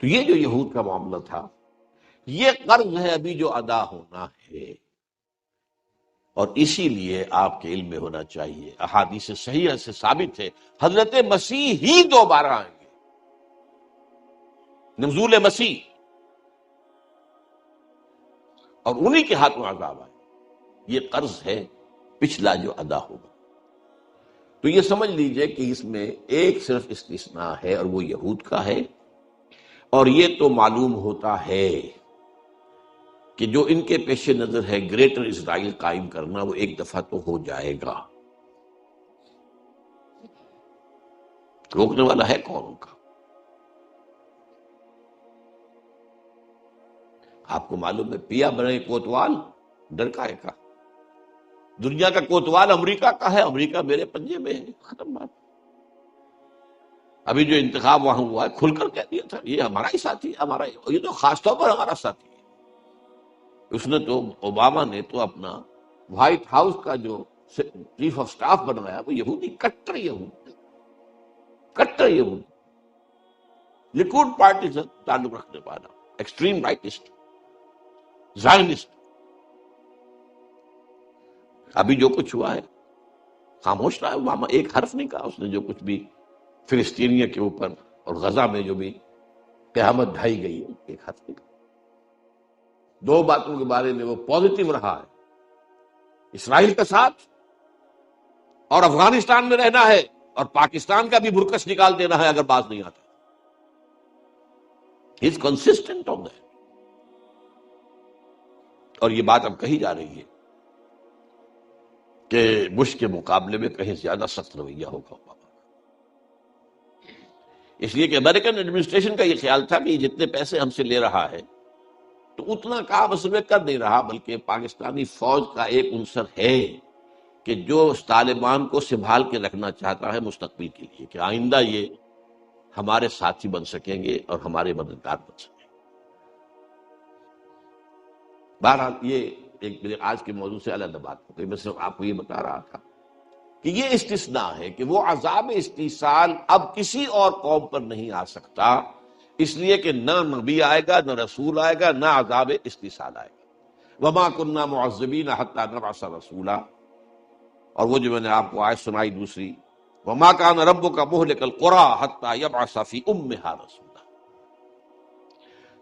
تو یہ جو یہود کا معاملہ تھا، یہ قرض ہے ابھی جو ادا ہونا ہے، اور اسی لیے آپ کے علم میں ہونا چاہیے، احادیث صحیحہ سے ثابت ہے حضرت مسیح ہی دوبارہ آئیں گے، نزول مسیح، اور انہی کے ہاتھوں عذاب آئے۔ یہ قرض ہے پچھلا جو ادا ہوگا۔ تو یہ سمجھ لیجئے کہ اس میں ایک صرف استثناء ہے اور وہ یہود کا ہے، اور یہ تو معلوم ہوتا ہے کہ جو ان کے پیش نظر ہے گریٹر اسرائیل قائم کرنا، وہ ایک دفعہ تو ہو جائے گا۔ روکنے والا ہے کون ان کا؟ آپ کو معلوم ہے پیا بنے کوتوال ڈر کا ہے کا، دنیا کا کوتوال امریکہ کا ہے، امریکہ میرے پنجے میں ہے، ختم بات۔ ابھی جو انتخاب وہاں ہوا ہے کھل کر کہہ دیا تھا یہ ہمارا ہی ساتھی ہے، ہمارا ہی، یہ تو خاص طور پر ہمارا ساتھی ہے۔ اس نے تو، اوباما نے تو اپنا وائٹ ہاؤس کا جو چیف آف سٹاف بنایا وہ یہودی، کٹر یہودی، کٹر یہودی، لیکوڈ پارٹی سے تعلق رکھنے والا، ایکسٹریم رائٹسٹ، زائنسٹ۔ ابھی جو کچھ ہوا ہے خاموش رہا ہے اوباما، ایک حرف نہیں کہا اس نے، جو کچھ بھی فلسطینیوں کے اوپر اور غزہ میں جو بھی قیامت ڈھائی گئی ہے ایک حرف نہیں کہا۔ دو باتوں کے بارے میں وہ پازیٹیو رہا ہے، اسرائیل کا ساتھ اور افغانستان میں رہنا ہے، اور پاکستان کا بھی برکس نکال دینا ہے اگر باز نہیں آتا۔ ہی از کنسسٹنٹ آن دیٹ، اور یہ بات اب کہی جا رہی ہے کہ بش کے مقابلے میں کہیں زیادہ سخت رویہ ہوگا اوباما، اس لیے کہ امریکن ایڈمنسٹریشن کا یہ خیال تھا کہ یہ جتنے پیسے ہم سے لے رہا ہے تو اتنا کام اصل میں کر نہیں رہا، بلکہ پاکستانی فوج کا ایک عنصر ہے کہ جو طالبان کو سنبھال کے رکھنا چاہتا ہے مستقبل کے لیے، کہ آئندہ یہ ہمارے ساتھی بن سکیں گے اور ہمارے مددگار بن سکیں گے۔ بہرحال یہ ایک میرے آج کے موضوع سے علیحدہ بات ہو گئی، میں صرف آپ کو یہ بتا رہا تھا کہ یہ استثناء ہے کہ وہ عذاب استیصال اب کسی اور قوم پر نہیں آ سکتا، اس لیے کہ نہ نبی آئے گا، نہ رسول آئے گا، نہ عذاب استیصال آئے گا۔ وما کننا معذبین حتی نبعث رسولا، اور وہ جو میں نے آپ کو آیت سنائی دوسری، وما کان ربک مہلک القری حتی یبعث فی امہا رسولا،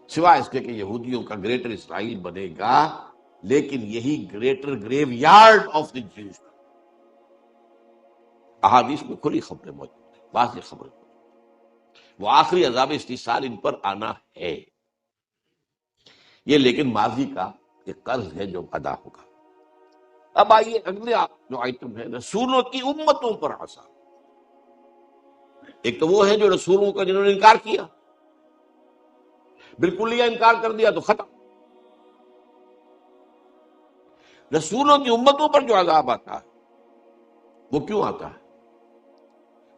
سوائے اس کے کہ یہودیوں کا گریٹر اسرائیل بنے گا، لیکن یہی greater graveyard of the Jews, احادیث میں کھلی خبریں موجود ہیں، واضح خبریں، وہ آخری عذاب استیصال ان پر آنا ہے، یہ لیکن ماضی کا ایک قرض ہے جو ادا ہوگا۔ اب آئیے اگلے جو آئٹم ہے، رسولوں کی امتوں پر عذاب۔ ایک تو وہ ہے جو رسولوں کا جنہوں نے انکار کیا، بالکل یہ انکار کر دیا تو ختم۔ رسولوں کی امتوں پر جو عذاب آتا ہے وہ کیوں آتا ہے؟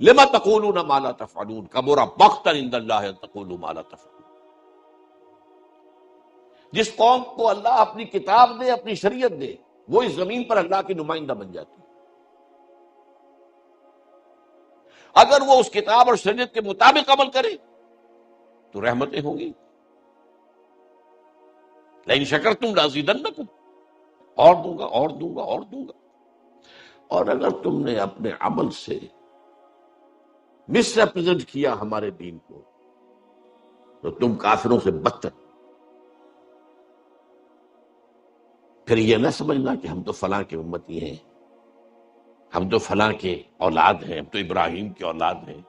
لما تقولون ما لا تفعلون کبر مقتا عند اللہ ان تقولوا ما لا تفعلون۔ جس قوم کو اللہ اپنی کتاب دے، اپنی شریعت دے، وہ اس زمین پر اللہ کی نمائندہ بن جاتی ہے۔ اگر وہ اس کتاب اور شریعت کے مطابق عمل کرے تو رحمتیں ہوں گی، لئن شکرتم لازیدنکم، اور دوں گا اور دوں گا اور دوں گا۔ اور اگر تم نے اپنے عمل سے مس ریپرزینٹ کیا ہمارے دین کو تو تم کافروں سے بدتر۔ پھر یہ نہ سمجھنا کہ ہم تو فلاں کے امتی ہیں، ہم تو فلاں کے اولاد ہیں، ہم تو ابراہیم کی اولاد ہیں،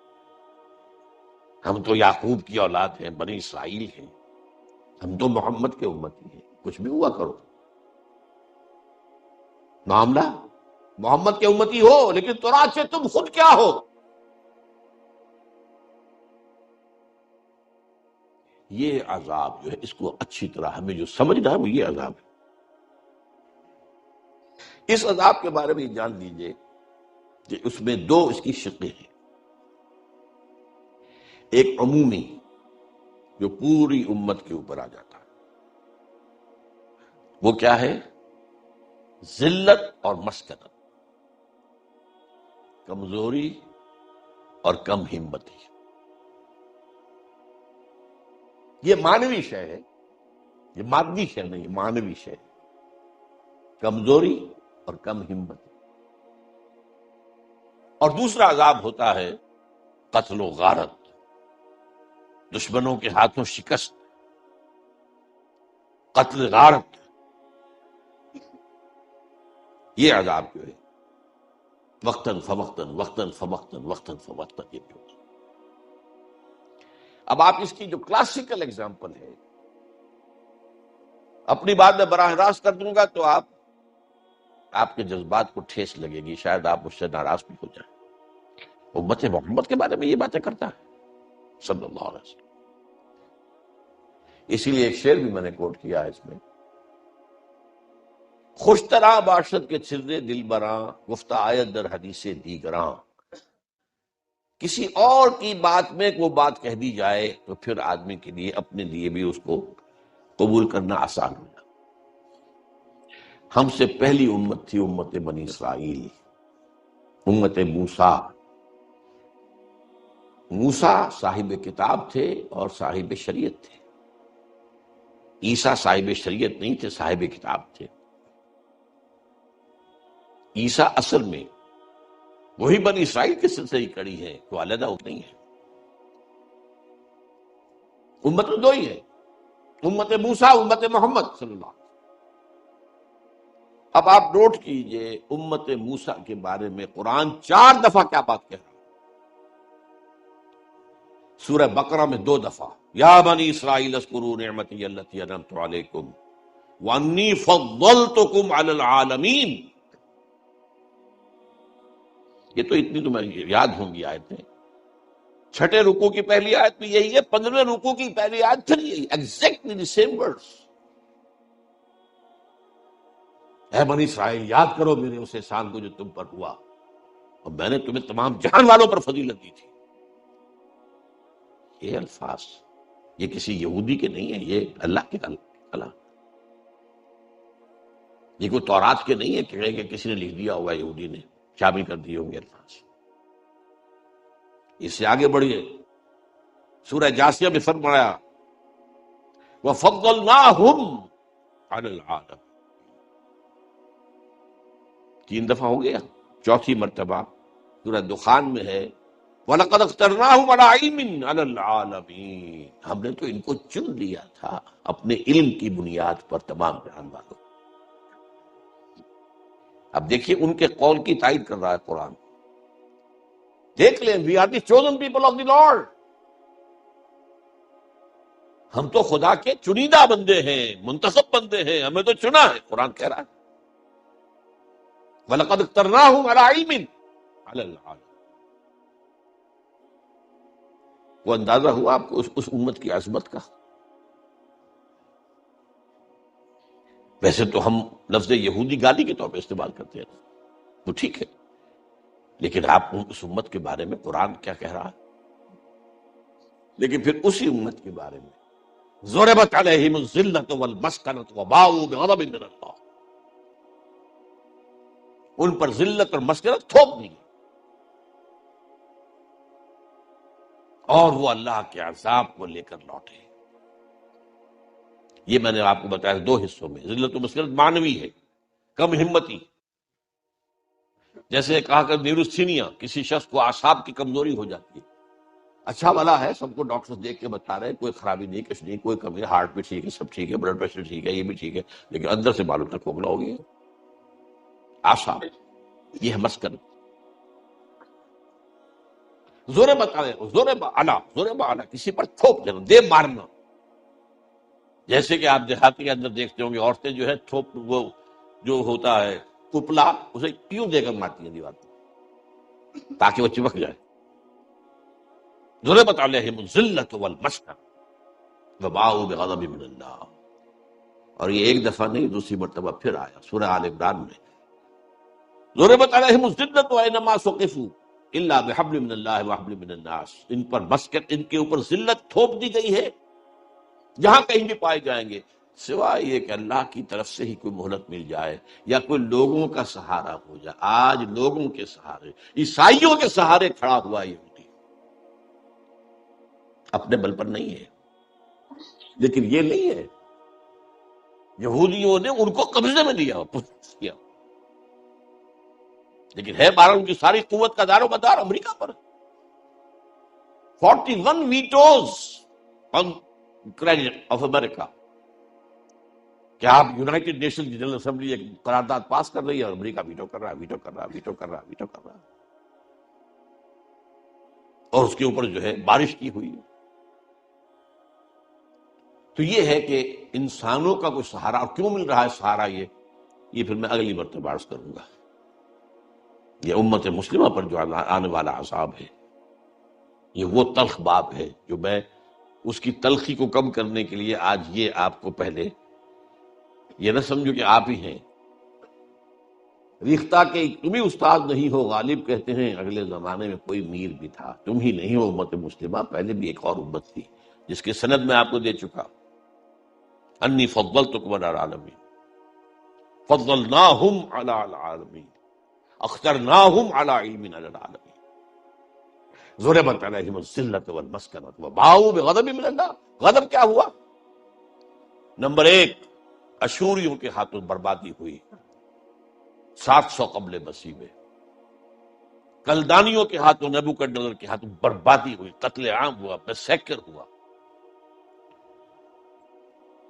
ہم تو یعقوب کی اولاد ہیں، بنی اسرائیل ہیں، ہم تو محمد کے امتی ہیں۔ کچھ بھی ہوا کرو، معاملہ محمد کے امتی ہو، لیکن تورات سے تم خود کیا ہو؟ یہ عذاب جو ہے اس کو اچھی طرح ہمیں جو سمجھنا ہے وہ یہ عذاب ہے۔ اس عذاب کے بارے میں یہ جان لیجئے کہ اس میں دو اس کی شقیں ہیں، ایک عمومی جو پوری امت کے اوپر آ جاتا ہے، وہ کیا ہے؟ ذلت اور مسکنت، کمزوری اور کم ہمتی۔ یہ مانوی شے ہے، یہ مادی شے نہیں، یہ مانوی شے ہے، کمزوری اور کم ہمت۔ اور دوسرا عذاب ہوتا ہے قتل و غارت، دشمنوں کے ہاتھوں شکست، قتل غارت، یہ عذاب جو ہے وقتاً فوقتاً وقتاً فوقتاً وقتاً فوقتاً، یہ بھی ہوتا۔ اب آپ اس کی جو کلاسیکل اگزامپل ہے، اپنی بات میں براہ راست کر دوں گا تو آپ کے جذبات کو ٹھیس لگے گی، شاید آپ مجھ سے ناراض بھی ہو جائیں۔ امت محمد کے بارے میں یہ باتیں کرتا ہے صلی اللہ علیہ وسلم۔ اسی لیے ایک شعر بھی میں نے کوٹ کیا ہے اس میں، خوش طرح باشد کے چھرے دل براں، گفتہ آیت در حدیث دیگراں۔ کسی اور کی بات میں وہ بات کہہ دی جائے تو پھر آدمی کے لیے اپنے لیے بھی اس کو قبول کرنا آسان ہو جاتا۔ ہم سے پہلی امت تھی امت بنی اسرائیل، امت موسیٰ۔ موسیٰ صاحب کتاب تھے اور صاحب شریعت تھے، عیسیٰ صاحب شریعت نہیں تھے، صاحب کتاب تھے۔ عیسیٰ اصل میں وہی بنی اسرائیل کے سلسلے کی کڑی ہے، تو علیحدہ نہیں ہے۔ امت تو دو ہی ہے، امت موسیٰ، امت محمد صلی اللہ علیہ وسلم۔ اب آپ نوٹ کیجئے امت موسیٰ کے بارے میں قرآن 4 دفعہ کیا بات کہہ رہا ہے۔ سورہ بقرہ میں 2 دفعہ، یا بنی اسرائیل اذکروا نعمتی التی انعمت علیکم وانی فضلتکم علی العالمین۔ یہ تو اتنی تمہیں یاد ہوں گی آیتیں۔ 6 رکوع کی پہلی آیت بھی یہی ہے، 15 رکوع کی پہلی آیت پھر یہی، ایگزیکٹلی دی سیم ورڈز۔ اے بنی اسرائیل یاد کرو میرے اس احسان کو جو تم پر ہوا، اور میں نے تمہیں تمام جہان والوں پر فضیلت دی تھی۔ یہ الفاظ یہ کسی یہودی کے نہیں ہیں، یہ اللہ کے کلام۔ یہ کوئی تورات کے نہیں ہے کہ کسی نے لکھ دیا ہوا یہودی نے، شامل کر دیے ہوں گے الفاظ۔ اس سے آگے بڑھیے، سورہ جاسیہ میں فرمایا وَفَضَّلْنَاهُمْ عَلَى الْعَالَمِينَ۔ 3 دفعہ ہو گیا، 4تھی مرتبہ سورہ دخان میں ہے وَلَقَدْ اخْتَرْنَاهُمْ عَلَىٰ عِلْمٍ عَلَى الْعَالَمِينَ۔ ہم نے تو ان کو چن لیا تھا اپنے علم کی بنیاد پر تمام جہان والوں۔ اب دیکھیے ان کے قول کی تائید کر رہا ہے قرآن۔ دیکھ لیں، we are the chosen people of the Lord, ہم تو خدا کے چنیدہ بندے ہیں، منتخب بندے ہیں، ہمیں تو چنا ہے، قرآن کہہ رہا ہے وَلَقَدْ اخْتَرْنَاهُمْ عَلَىٰ عِلْمٍ عَلَى الْعَالَمِينَ۔ وہ اندازہ ہوا آپ کو اس امت کی عظمت کا؟ ویسے تو ہم لفظ یہودی گالی کے طور پہ استعمال کرتے ہیں، تو ٹھیک ہے، لیکن آپ اس امت کے بارے میں قرآن کیا کہہ رہا ہے؟ لیکن پھر اسی امت کے بارے میں ضربت علیہم الذلۃ والمسکنۃ وباؤوا بغضب من اللہ، ان پر ذلت اور مسکنت تھوپ دی گئی اور وہ اللہ کے عذاب کو لے کر لوٹے۔ یہ میں نے آپ کو بتایا 2 حصوں میں۔ ذلت و مسکنت معنوی ہے، کم ہمتی، جیسے کہا کہ نیوروسینیا، کسی شخص کو اعصاب کی کمزوری ہو جاتی ہے، اچھا بھلا ہے، سب کو ڈاکٹر دیکھ کے بتا رہے ہیں کوئی خرابی نہیں، کچھ نہیں، کوئی کمی، ہارٹ بھی ٹھیک ہے، سب ٹھیک ہے، بلڈ پریشر ٹھیک ہے، یہ بھی ٹھیک ہے، لیکن اندر سے معلوم تک کھوکھلا ہو گیا۔ اعصاب، یہ ہے مسکنت۔ ضرب علی، کسی پر تھوپ دینا، دے مارنا، جیسے کہ آپ دیہاتی کے اندر دیکھتے ہوں گے عورتیں جو ہے تھوپ، وہ جو ہوتا ہے کپلا، اسے کیوں دے کر مارتی ہیں دیوار پر تاکہ وہ چپک جائے۔ ضربت علیہم الذلۃ والمسکنۃ وباؤوا بغضب من اللہ۔ اور یہ 1 دفعہ نہیں، دوسری مرتبہ پھر آیا سورہ آل عمران میں، ضربت علیہم الذلۃ اینما ثقفوا الا بحبل من اللہ وحبل من الناس۔ ان پر مسکت، ان کے اوپر ذلت تھوپ دی گئی ہے جہاں کہیں بھی پائے جائیں گے، سوائے یہ کہ اللہ کی طرف سے ہی کوئی مہلت مل جائے یا کوئی لوگوں کا سہارا ہو جائے۔ آج لوگوں کے سہارے، عیسائیوں کے سہارے کھڑا ہوا یہودی، اپنے بل پر نہیں ہے۔ لیکن یہ نہیں ہے، یہودیوں نے ان کو قبضے میں لیا کیا، لیکن ہے بارہ ان کی ساری قوت کا دار و مدار امریکہ پر۔ 41 ویٹوز آن کریڈٹ آف امریکہ۔ کہ آپ یونائٹڈ نیشن کی جنرل اسمبلی ایک قرارداد پاس کر رہی ہے اور امریکہ ویٹو کر رہا ہے، ویٹو کر رہا ہے، ویٹو کر رہا ہے، ویٹو کر رہا ہے، اور اس کے اوپر جو ہے بارش کی ہوئی ہے۔ تو یہ ہے کہ انسانوں کا کوئی سہارا، اور کیوں مل رہا ہے سہارا، یہ پھر میں اگلی مرتبہ عرض کروں گا۔ یہ امت مسلمہ پر جو آنے والا عذاب ہے، یہ وہ تلخ باب ہے جو میں اس کی تلخی کو کم کرنے کے لیے آج یہ آپ کو پہلے یہ نہ سمجھو کہ آپ ہی ہیں ریختہ کے تم ہی استاد نہیں ہو، غالب کہتے ہیں اگلے زمانے میں کوئی میر بھی تھا، تم ہی نہیں ہو امت مسلمہ، پہلے بھی ایک اور امت تھی جس کی سند میں آپ کو دے چکا، انی فضلتکم علی العالمین، فضلناہم علی العالمین، اخترناہم علی علم علی العالمین، ضربت علیہم الذلۃ والمسکنۃ وباؤوا بغضب من اللہ۔ غضب کیا ہوا؟ نمبر ایک، اشوریوں کے ہاتھوں بربادی ہوئی 700 قبل مسیح میں، کلدانیوں کے ہاتھوں، نیبوکڈنیزر کے ہاتھوں بربادی ہوئی، قتل عام ہوا، میسیکر ہوا،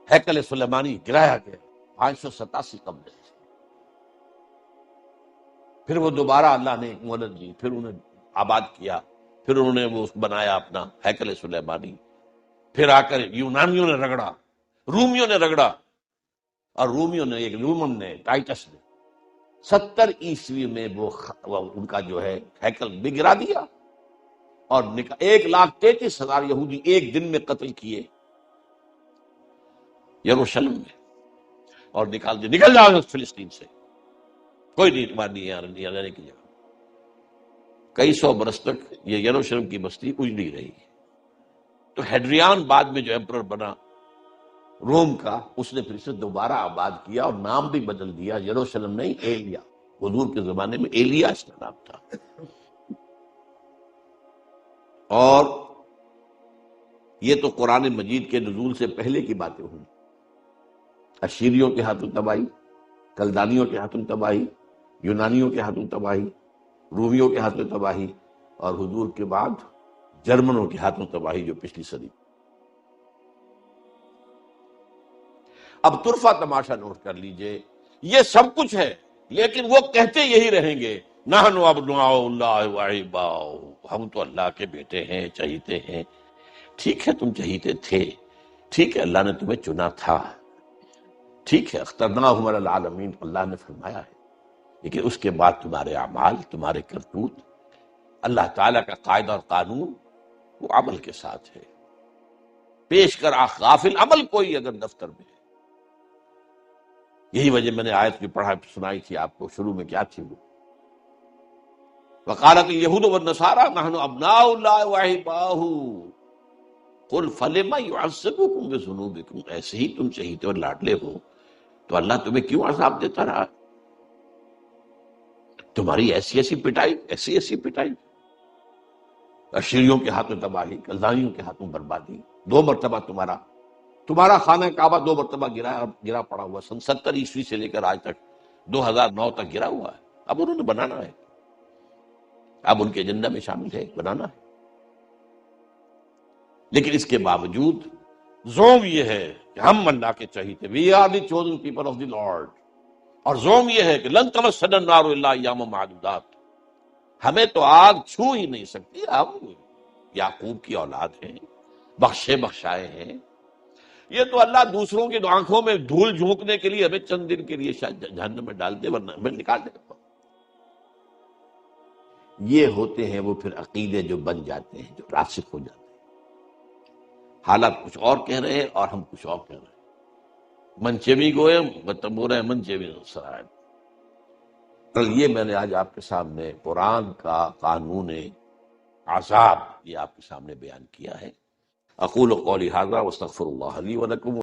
ہیکل سلیمانی گرایا گیا 587 قبل۔ پھر وہ دوبارہ اللہ نے ایک مہلت دی، پھر انہیں آباد کیا، پھر انہوں نے وہ بنایا اپنا ہیکل سلیمانی، پھر آ کر یونانیوں نے رگڑا، رومیوں نے رگڑا، اور رومیوں نے ایک رومن نے ٹائٹس نے 70 عیسوی میں وہ ان کا جو ہے ہیکل بھی گرا دیا، اور 1,33,000 یہودی ایک دن میں قتل کیے یروشلم میں، اور نکال دیا، نکل جاؤ فلسطین سے، کوئی نہیں تمہاری یہاں رہنے کی جگہ۔ کئی سو برس تک یہ یروشلم کی بستی اجڑی رہی۔ تو ہیڈریان بعد میں جو ایمپرر بنا روم کا، اس نے پھر سے دوبارہ آباد کیا اور نام بھی بدل دیا، یروشلم نہیں، ایلیا۔ حضور کے زمانے میں ایلیا اس کا نام تھا۔ اور یہ تو قرآن مجید کے نزول سے پہلے کی باتیں ہوئی، اشیریوں کے ہاتھوں تباہی، کلدانیوں کے ہاتھوں تباہی، یونانیوں کے ہاتھوں تباہی، رومیوں کے ہاتھوں تباہی، اور حضور کے بعد جرمنوں کے ہاتھوں تباہی جو پچھلی صدی۔ اب طرفہ تماشا نوٹ کر لیجئے، یہ سب کچھ ہے، لیکن وہ کہتے یہی رہیں گے، نحن ابناء اللہ واحباؤ، ہم تو اللہ کے بیٹے ہیں، چہیتے ہیں۔ ٹھیک ہے، تم چہیتے تھے، ٹھیک ہے، اللہ نے تمہیں چنا تھا، ٹھیک ہے، اخترناہم علی العالمین اللہ نے فرمایا ہے، لیکن اس کے بعد تمہارے اعمال، تمہارے کرتوت، اللہ تعالیٰ کا قاعدہ اور قانون وہ عمل کے ساتھ ہے۔ پیش کر غافل عمل کوئی اگر دفتر میں ہے۔ یہی وجہ میں نے آیت جو پڑھا سنائی تھی آپ کو، شروع میں کیا تھی وہ، وقالت اليہود والنصارى نحن ابناء اللہ واحباؤہ قل فلم يعذبكم بذنوبكم، ایسے ہی تم چہیتے اور لاڈلے ہو تو اللہ تمہیں کیوں عذاب دیتا رہا؟ تمہاری ایسی ایسی پٹائی، ایسی ایسی پٹائی، اشیریوں کے ہاتھوں تباہی، کلدانیوں کے ہاتھوں بربادی، 2 مرتبہ تمہارا خانہ کعبہ 2 مرتبہ گرا پڑا ہوا، سن 70 عیسوی سے لے کر آج تک 2009 تک گرا ہوا ہے۔ اب انہوں نے بنانا ہے، اب ان کے ایجنڈا میں شامل ہے، بنانا ہے۔ لیکن اس کے باوجود زوم یہ ہے کہ ہم اللہ کے چہیتے، we are the chosen people of the lord, اور زوم یہ ہے کہ لن تمسنا النار الا ایاما معدودات، ہمیں تو آگ چھو ہی نہیں سکتی، ہم یعقوب کی اولاد ہیں، بخشے بخشائے ہیں۔ یہ تو اللہ دوسروں کی آنکھوں میں دھول جھونکنے کے لیے ہمیں چند دن کے لیے شاید جہنم میں ڈال دے، ورنہ ہمیں نکال دے۔ یہ ہوتے ہیں وہ پھر عقیدے جو بن جاتے ہیں، جو راسخ ہو جاتے ہیں۔ حالات کچھ اور کہہ رہے ہیں اور ہم کچھ اور کہہ رہے ہیں، منچیوی گوئے بتبورہ منچیوی سرائے۔ کل یہ میں نے آج آپ کے سامنے قرآن کا قانون عذاب یہ آپ کے سامنے بیان کیا ہے۔ اقول قولی ھذا واستغفر اللہ لی ولکم۔